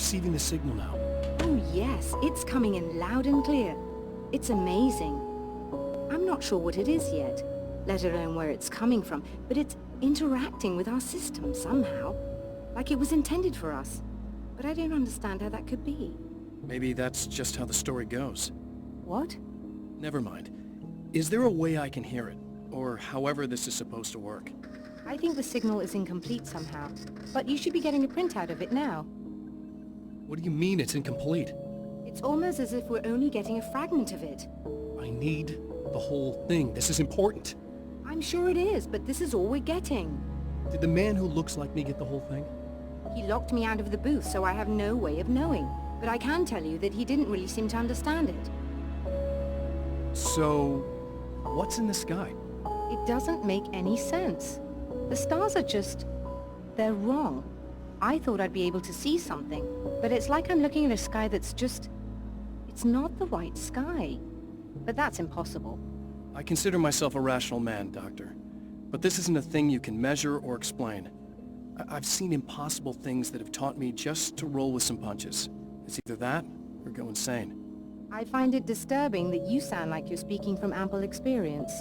receiving the signal now. Oh yes, it's coming in loud and clear. It's amazing. I'm not sure what it is yet, let alone where it's coming from, but it's interacting with our system somehow. Like it was intended for us. But I don't understand how that could be. Maybe that's just how the story goes. What? Never mind. Is there a way I can hear it? Or however this is supposed to work? I think the signal is incomplete somehow, but you should be getting a printout of it now. What do you mean it's incomplete? It's almost as if we're only getting a fragment of it. I need the whole thing. This is important. I'm sure it is, but this is all we're getting. Did the man who looks like me get the whole thing? He locked me out of the booth, so I have no way of knowing. But I can tell you that he didn't really seem to understand it. So, what's in the sky? It doesn't make any sense. The stars are just... they're wrong. I thought I'd be able to see something, but it's like I'm looking at a sky that's just... it's not the right sky. But that's impossible. I consider myself a rational man, Doctor. But this isn't a thing you can measure or explain. I've seen impossible things that have taught me just to roll with some punches. It's either that, or go insane. I find it disturbing that you sound like you're speaking from ample experience.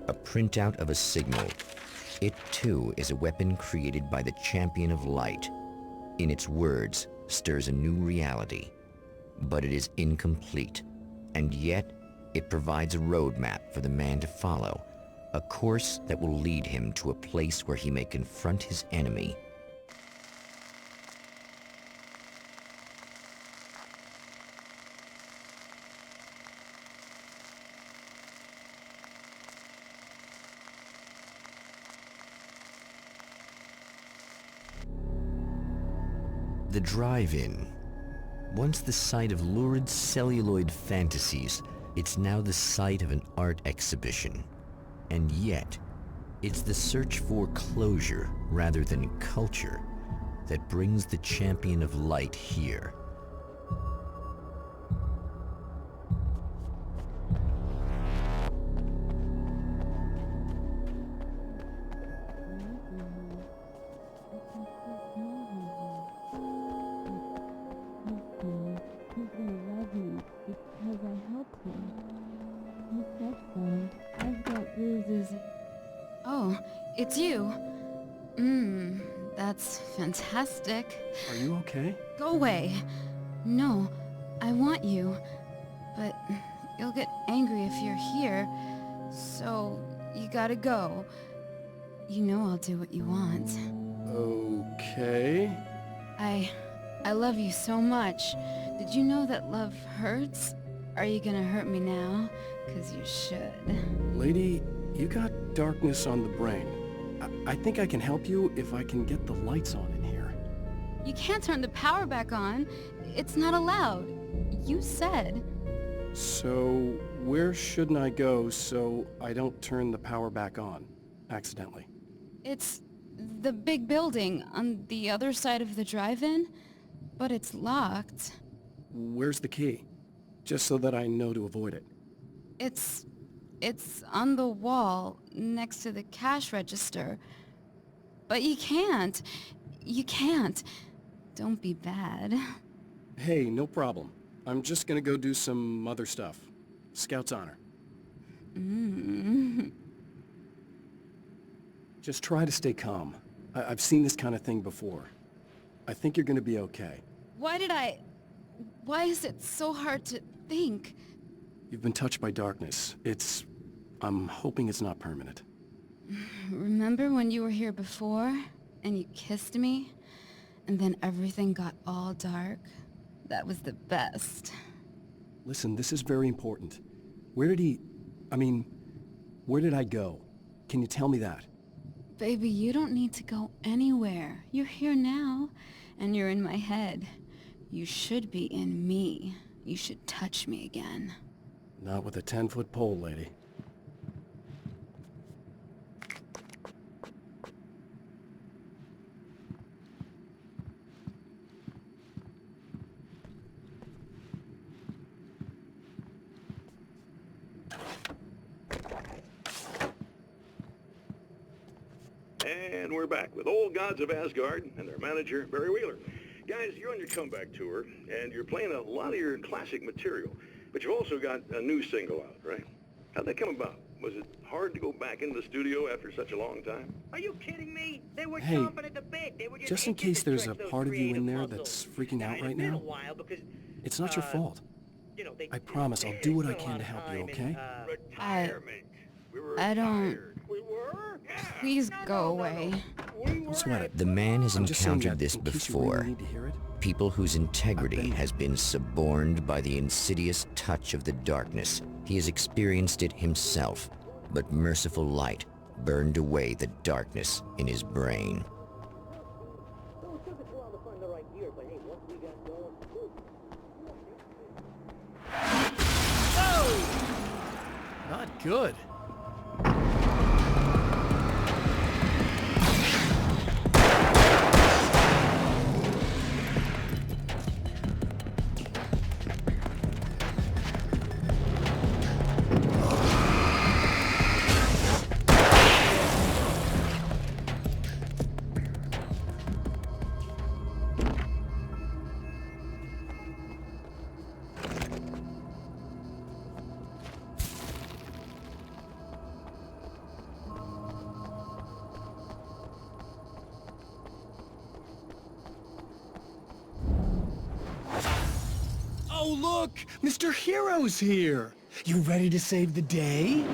A printout of a signal. It too is a weapon created by the Champion of Light. In its words, stirs a new reality. But it is incomplete, and yet it provides a roadmap for the man to follow, a course that will lead him to a place where he may confront his enemy. The drive-in. Once the site of lurid celluloid fantasies, it's now the site of an art exhibition. And yet, it's the search for closure rather than culture that brings the Champion of Light here. Oh, it's you. That's fantastic. Are you okay? Go away. No, I want you. But you'll get angry if you're here. So, you gotta go. You know I'll do what you want. Okay. I love you so much. Did you know that love hurts? Are you gonna hurt me now? 'Cause you should. Lady, you got darkness on the brain. I think I can help you if I can get the lights on in here. You can't turn the power back on. It's not allowed. You said. So, where shouldn't I go so I don't turn the power back on, accidentally? It's the big building on the other side of the drive-in, but it's locked. Where's the key? Just so that I know to avoid it. It's on the wall next to the cash register. But you can't. You can't. Don't be bad. Hey, no problem. I'm just gonna go do some other stuff. Scout's honor. Just try to stay calm. I've seen this kind of thing before. I think you're gonna be okay. Why is it so hard to think? You've been touched by darkness. I'm hoping it's not permanent. Remember when you were here before, and you kissed me, and then everything got all dark? That was the best. Listen, this is very important. Where did I go? Can you tell me that? Baby, you don't need to go anywhere. You're here now, and you're in my head. You should be in me. You should touch me again. Not with a 10-foot pole, lady. And we're back with Old Gods of Asgard and their manager, Barry Wheeler. Guys, you're on your comeback tour, and you're playing a lot of your classic material, but you've also got a new single out, right? How'd that come about? Was it hard to go back into the studio after such a long time? Are you kidding me? They were Hey, chomping at the bit. They were just in itching case to there's a stretch those part of you in creative there muscles. that's freaking out It's right been now, a while because, it's not your fault. you know, I promise I'll do what I can to help you, okay? Retirement. We were I don't... retired. We were? Yeah. Please go away. Don't sweat it. The man has I'm just saying encountered that this in case you before. really need to hear it. People whose integrity I've been has been suborned by the insidious touch of the darkness. He has experienced it himself, but merciful light burned away the darkness in his brain. Not good. Oh, look! Mr. Hero's here! You ready to save the day?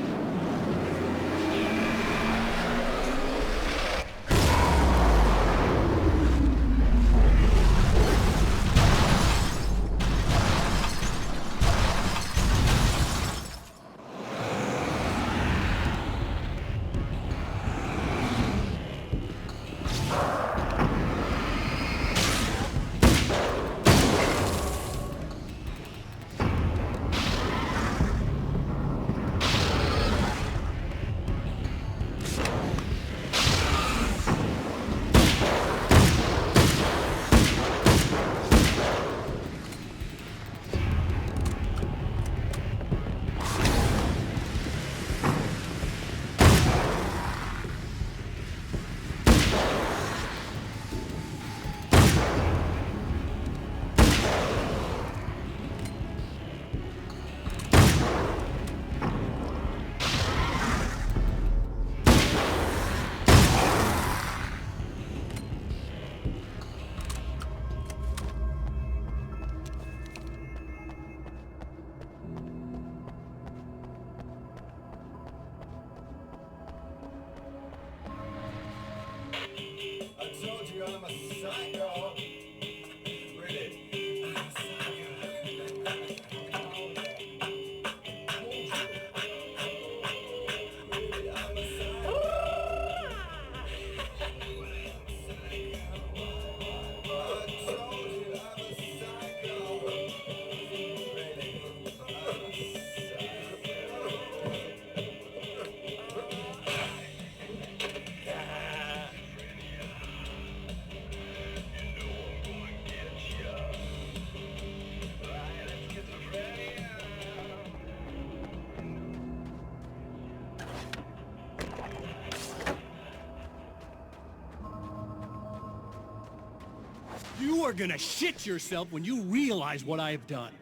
You are gonna shit yourself when you realize what I have done.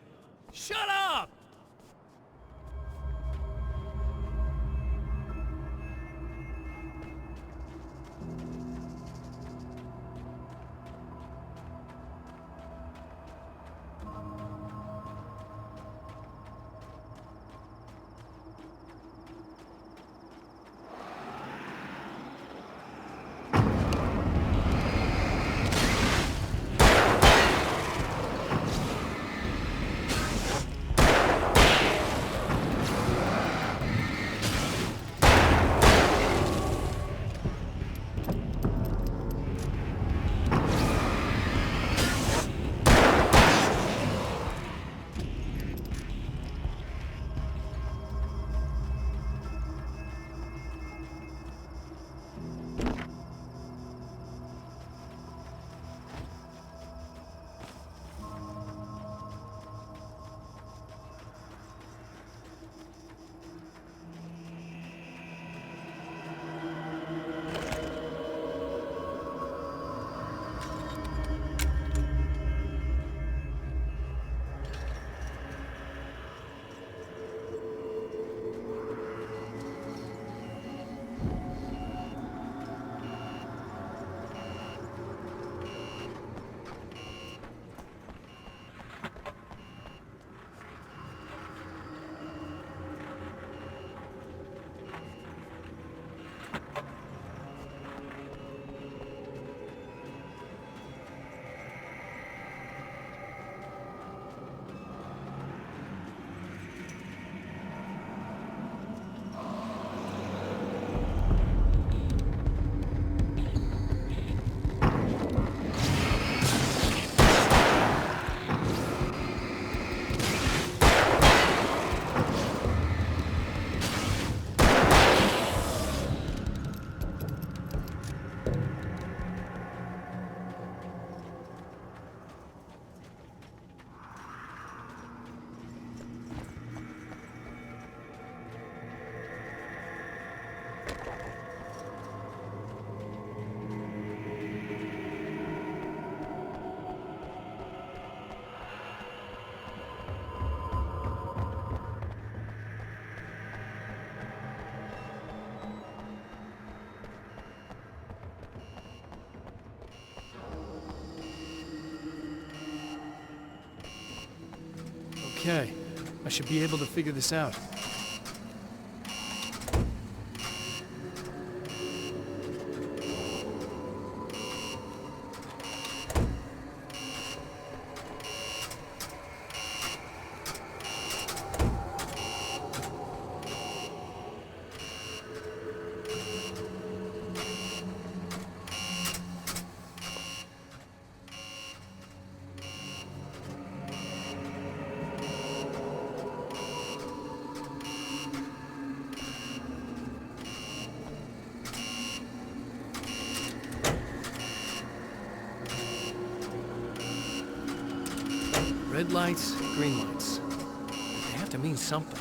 Shut up! Okay, I should be able to figure this out. Red lights, green lights. They have to mean something.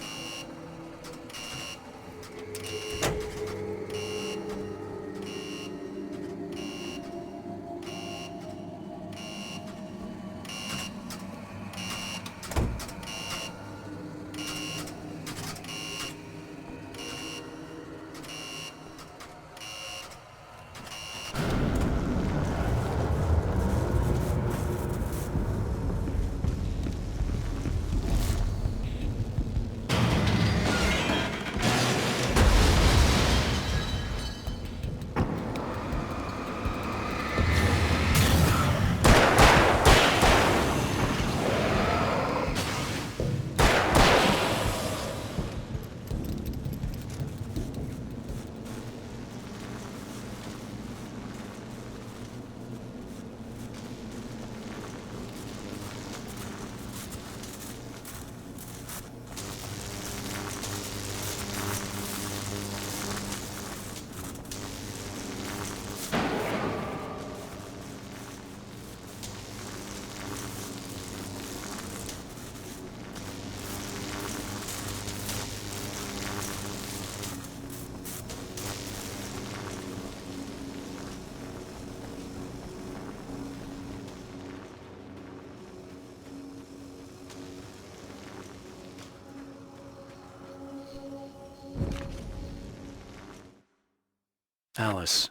Alice,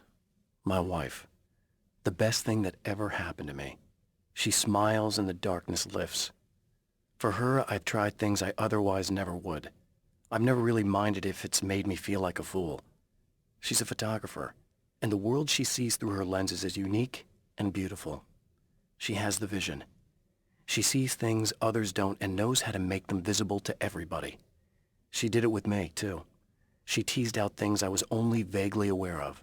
my wife, the best thing that ever happened to me. She smiles and the darkness lifts. For her, I've tried things I otherwise never would. I've never really minded if it's made me feel like a fool. She's a photographer, and the world she sees through her lenses is unique and beautiful. She has the vision. She sees things others don't and knows how to make them visible to everybody. She did it with me, too. She teased out things I was only vaguely aware of.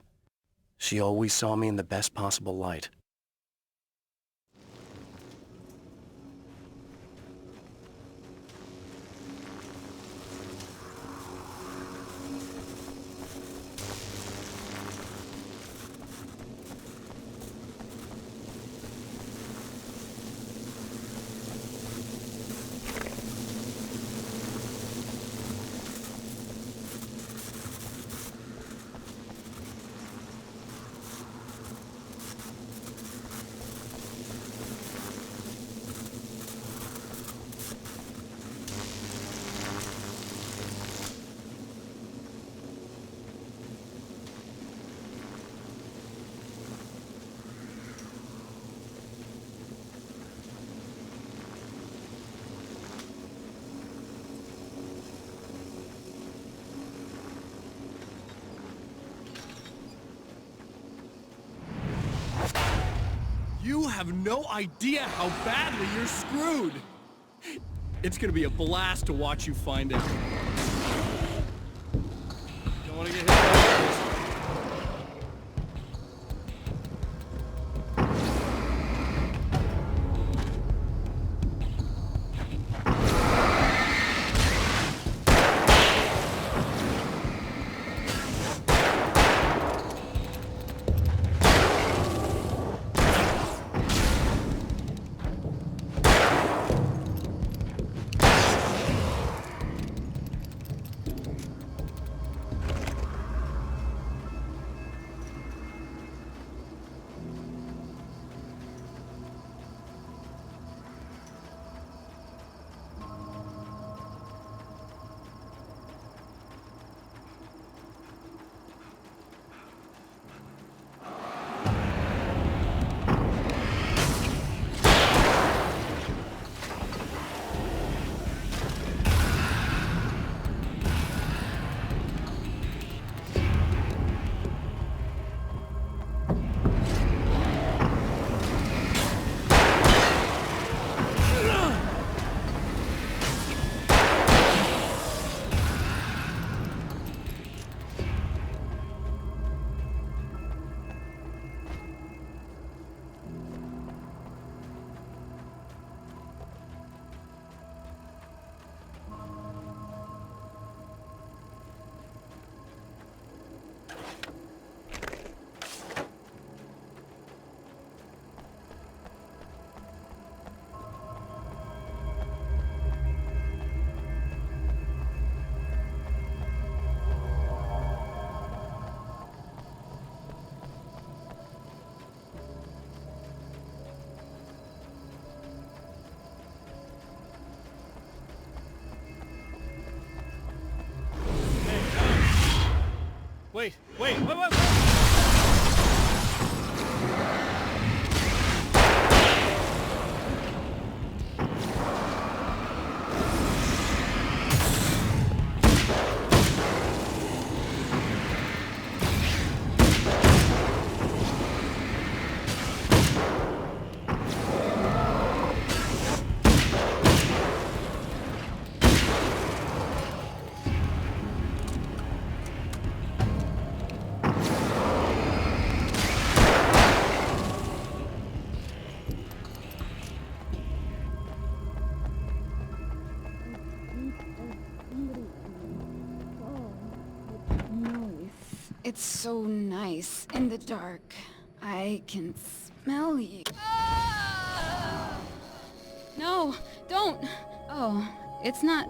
She always saw me in the best possible light. have no idea how badly you're screwed. It's gonna be a blast to watch you find out. Don't want to get hit by this. Wait. It's so nice in the dark. I can smell you. Ah! No, don't! Oh, it's not...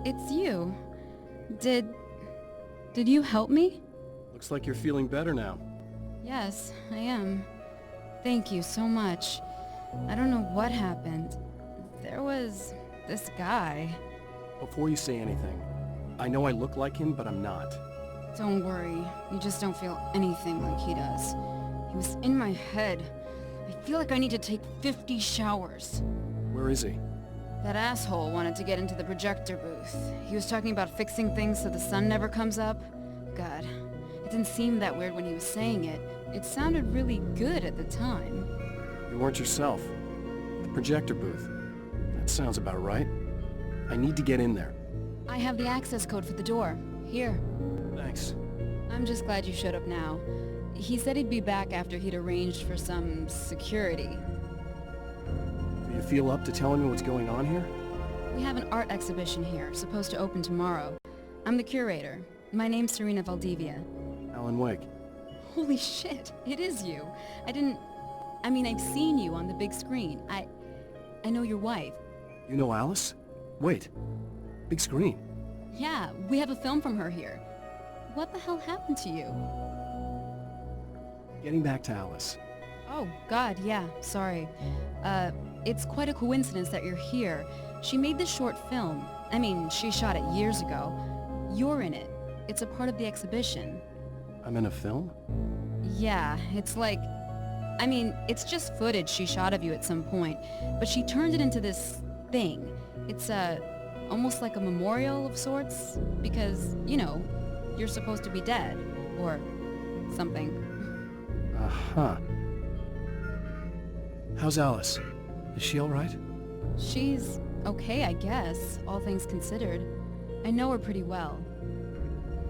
It's you. Did you help me? Looks like you're feeling better now. Yes, I am. Thank you so much. I don't know what happened. There was this guy. Before you say anything, I know I look like him, but I'm not. Don't worry. You just don't feel anything like he does. He was in my head. I feel like I need to take 50 showers. Where is he? That asshole wanted to get into the projector booth. He was talking about fixing things so the sun never comes up. God, it didn't seem that weird when he was saying it. It sounded really good at the time. You weren't yourself. The projector booth. That sounds about right. I need to get in there. I have the access code for the door. Here. Thanks. I'm just glad you showed up now. He said he'd be back after he'd arranged for some security. Do you feel up to telling me what's going on here? We have an art exhibition here, supposed to open tomorrow. I'm the curator. My name's Serena Valdivia. Alan Wake. Holy shit, it is you. I've seen you on the big screen. I know your wife. You know Alice? Wait. Big screen. Yeah, we have a film from her here. What the hell happened to you? Getting back to Alice. Oh, God, yeah, sorry. It's quite a coincidence that you're here. She made this short film. She shot it years ago. You're in it. It's a part of the exhibition. I'm in a film? Yeah, it's like... it's just footage she shot of you at some point, but she turned it into this thing. It's, almost like a memorial of sorts, because, you're supposed to be dead, or something. Uh-huh. How's Alice? Is she all right? She's okay, I guess, all things considered. I know her pretty well.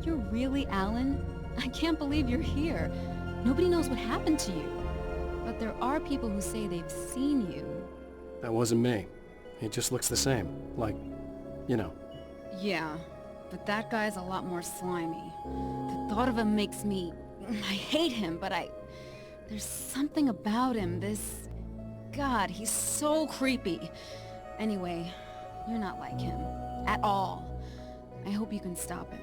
You're really Alan? I can't believe you're here. Nobody knows what happened to you. But there are people who say they've seen you. That wasn't me. It just looks the same. Like, you know. Yeah, but that guy's a lot more slimy. The thought of him makes me... I hate him, but there's something about him, this... God, he's so creepy. Anyway, you're not like him. At all. I hope you can stop him.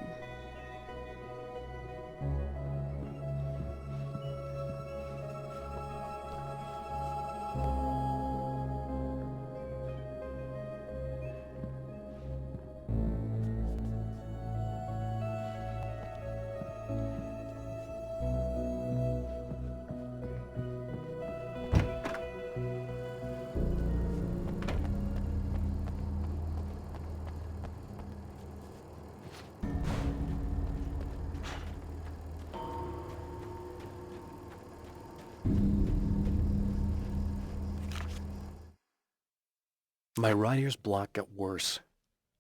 My writer's block got worse.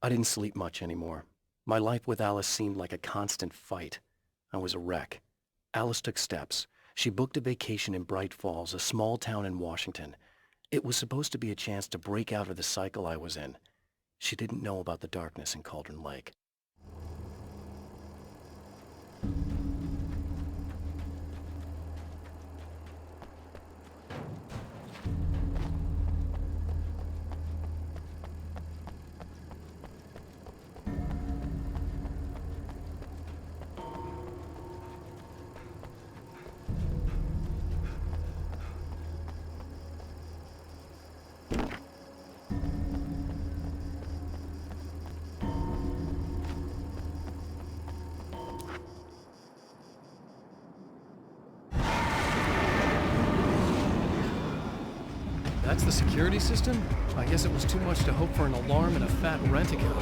I didn't sleep much anymore. My life with Alice seemed like a constant fight. I was a wreck. Alice took steps. She booked a vacation in Bright Falls, a small town in Washington. It was supposed to be a chance to break out of the cycle I was in. She didn't know about the darkness in Cauldron Lake. That's the security system? I guess it was too much to hope for an alarm and a fat rent-a-car.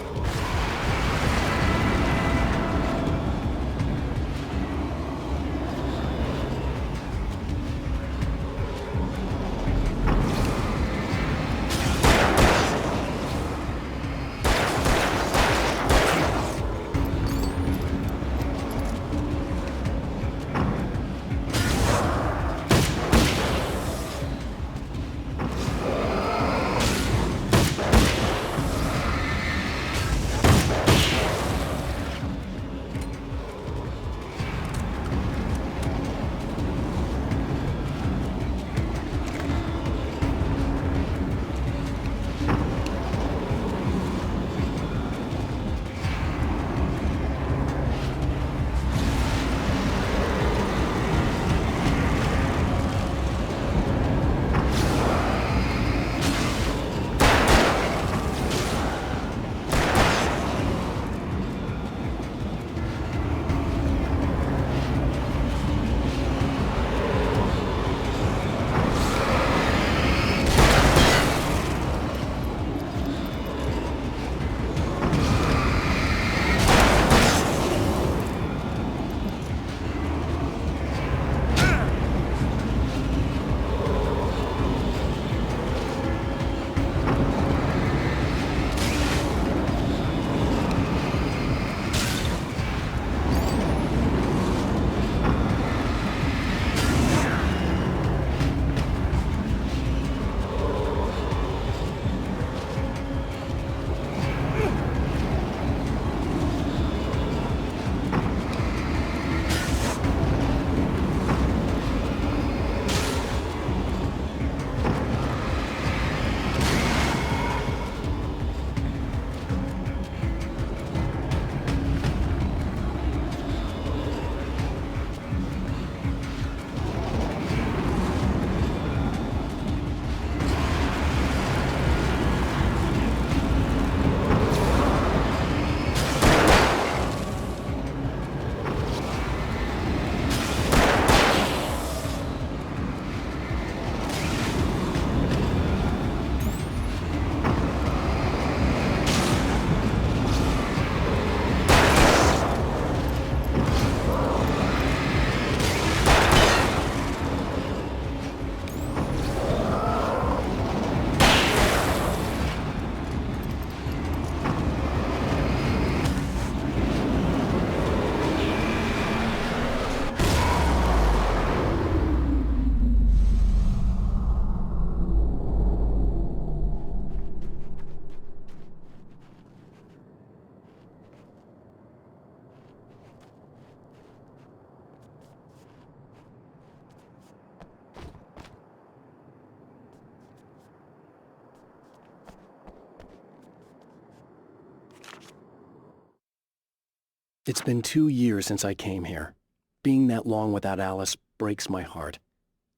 It's been 2 years since I came here. Being that long without Alice breaks my heart,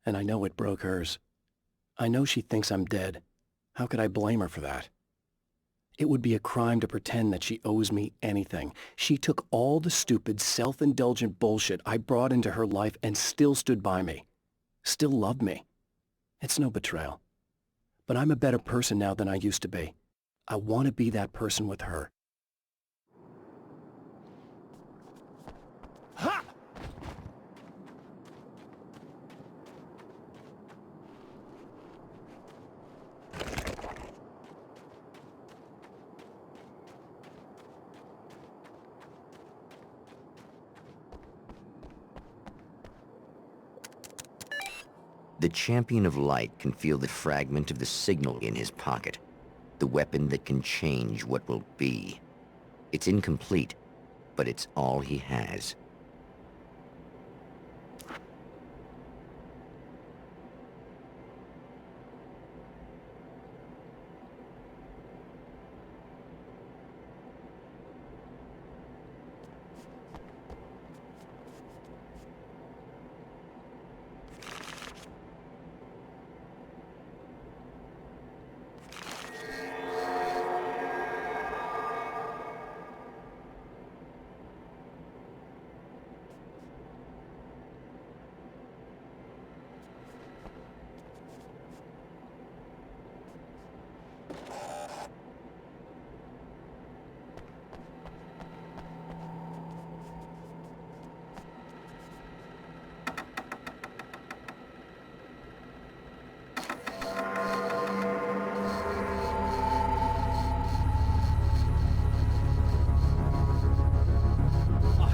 and I know it broke hers. I know she thinks I'm dead. How could I blame her for that? It would be a crime to pretend that she owes me anything. She took all the stupid, self-indulgent bullshit I brought into her life and still stood by me. Still loved me. It's no betrayal. But I'm a better person now than I used to be. I want to be that person with her. Ha! The Champion of Light can feel the fragment of the signal in his pocket, the weapon that can change what will be. It's incomplete, but it's all he has.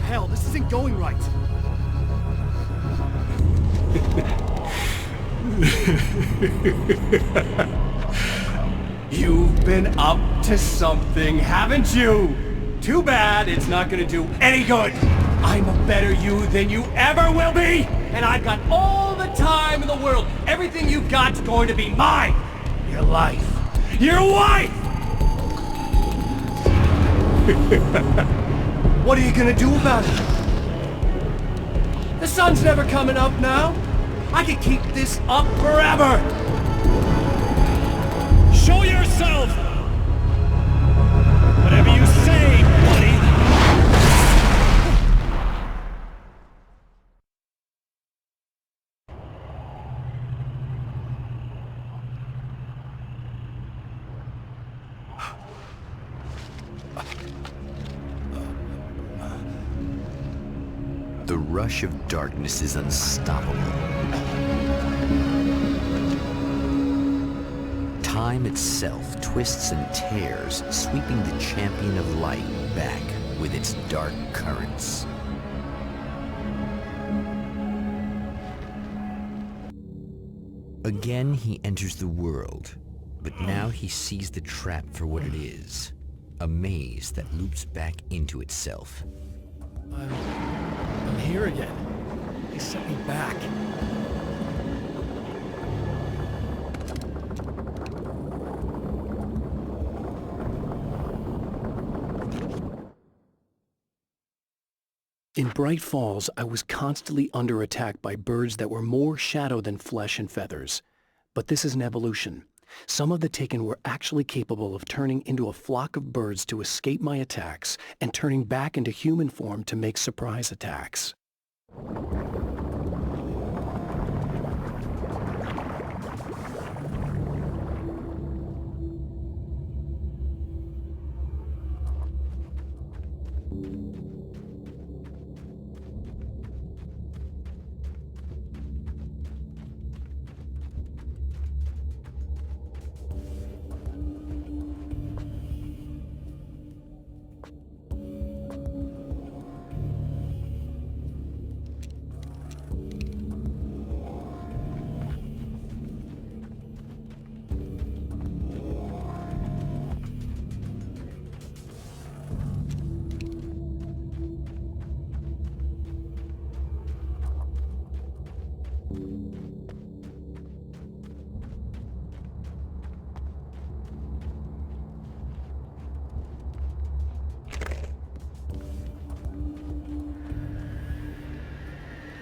Hell, this isn't going right. You've been up to something, haven't you? Too bad it's not gonna do any good. I'm a better you than you ever will be, and I've got all the time in the world. Everything you've got's going to be mine. Your life. Your wife! What are you gonna do about it? The sun's never coming up now. I can keep this up forever. Show yourself! Whatever you say, buddy. The rush of darkness is unstoppable. Time itself twists and tears, sweeping the Champion of Light back with its dark currents. Again, he enters the world, but now he sees the trap for what it is. A maze that loops back into itself. I'm here again. They sent me back. In Bright Falls, I was constantly under attack by birds that were more shadow than flesh and feathers. But this is an evolution. Some of the Taken were actually capable of turning into a flock of birds to escape my attacks and turning back into human form to make surprise attacks.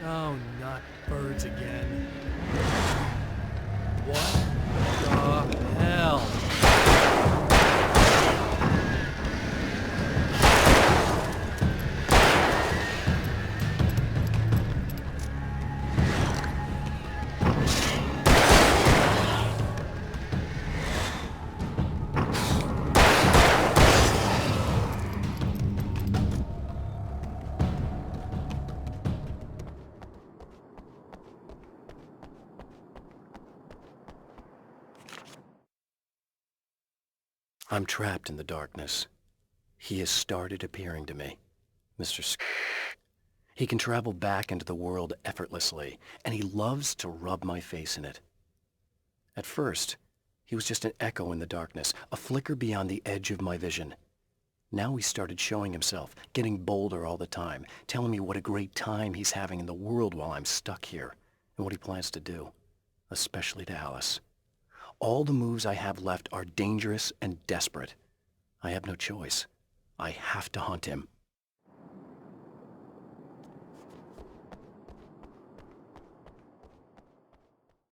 Oh, not birds again. What the hell? I'm trapped in the darkness. He has started appearing to me. He can travel back into the world effortlessly, and he loves to rub my face in it. At first, he was just an echo in the darkness, a flicker beyond the edge of my vision. Now he started showing himself, getting bolder all the time, telling me what a great time he's having in the world while I'm stuck here, and what he plans to do, especially to Alice. All the moves I have left are dangerous and desperate. I have no choice. I have to hunt him.